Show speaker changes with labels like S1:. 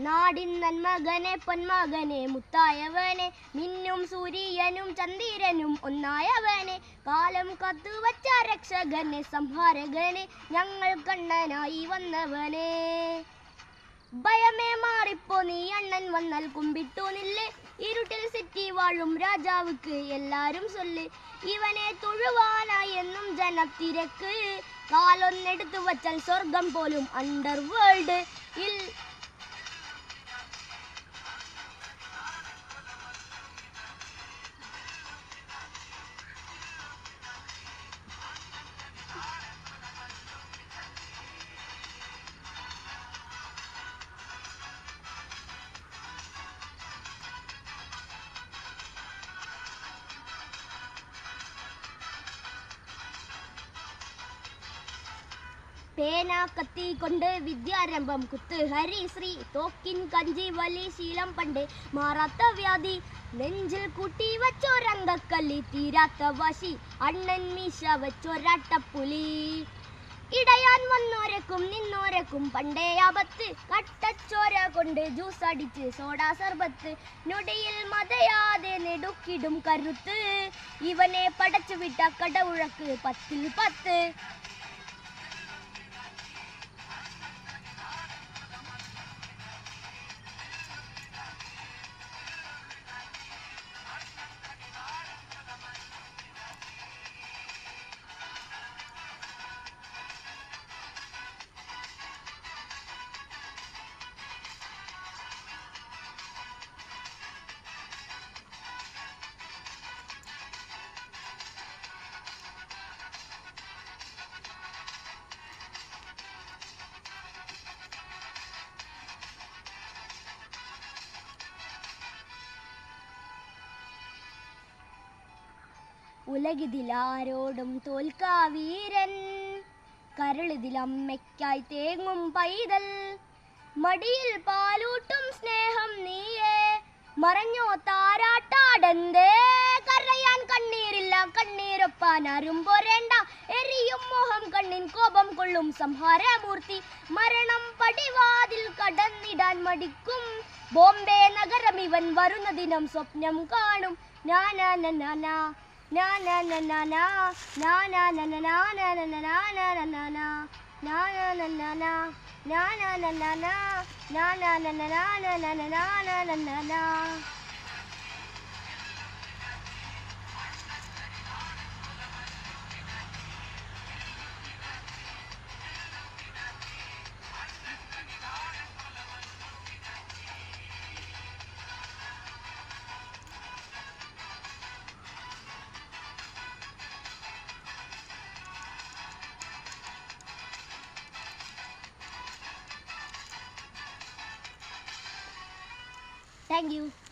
S1: നാടിൻ നന്മകനെ പൊന്മകനെ മുത്തായവനെ മിന്നും സൂര്യനും ചന്ദ്രനും ഒന്നായവനെ കാലം കത്തുവച്ച രക്ഷകനെ സംഹാരകനെ ഞങ്ങൾ കണ്ണനായി വന്നവനെ. ഭയമേ മാറിപ്പോ നീ അണ്ണൻ വന്നാൽ കുമ്പിട്ടു നില്ല്, ഇരുട്ടിൽ സിറ്റി വാഴും രാജാവുക്ക് എല്ലാരും ചൊല്ല്. ഇവനെ തൊഴുവാനായി എന്നും ജനത്തിരക്ക്, കാലൊന്നെടുത്തു വച്ചാൽ സ്വർഗം പോലും അണ്ടർ വേൾഡ് ഇൽ. പേന കത്തി കൊണ്ട് വിദ്യാരംഭം കുത്ത് ഹരിശ്രീ, തോക്കിൻ കഞ്ചി വലി ശീലം പണ്ട് മാറാത്ത വ്യാധി, നെഞ്ചിൽ കൂട്ടി വച്ചൊരങ്കക്കല്ലി തീരാത്ത വാശി, അണ്ണൻ മീശ വച്ചൊരാട്ടപ്പുലി. ഇടയാൻ വന്നോരക്കും നിന്നോരക്കും പണ്ടേ ആപത്ത്, കട്ടച്ചോര കൊണ്ട് ജ്യൂസ് അടിച്ച് സോഡാ സർബത്ത്, നൊടിയിൽ മതയാതെ നെടുക്കിടും കരുത്ത്, ഇവനെ പടച്ചു വിട്ട കടവുഴക്ക് 10ൽ 10. ഉലകിതിലാരോടും തോൽക്കാവീരൻ, കരളിതിലമ്മയ്ക്കായി തേങ്ങും പൈതൽ, മടിയിൽ പാലൂട്ടും സ്നേഹം നീയേ, മറഞ്ഞോ താരാട്ടാടന്തേ. കരയാൻ കണ്ണീരില്ല കണ്ണീരൊപ്പാൻ ആരും പോരേണ്ട, എരിയും മോഹം കണ്ണിൻ കോപം കൊള്ളും സംഹാരമൂർത്തി, മരണം പടിവാതിൽ കടന്നിടാൻ മടിക്കും ബോംബെ നഗരം ഇവൻ വരുന്ന ദിനം സ്വപ്നം കാണും. നാനാ നാനാ നാനാ നാനാ നാനാ നാനാ നാനാ. Thank you.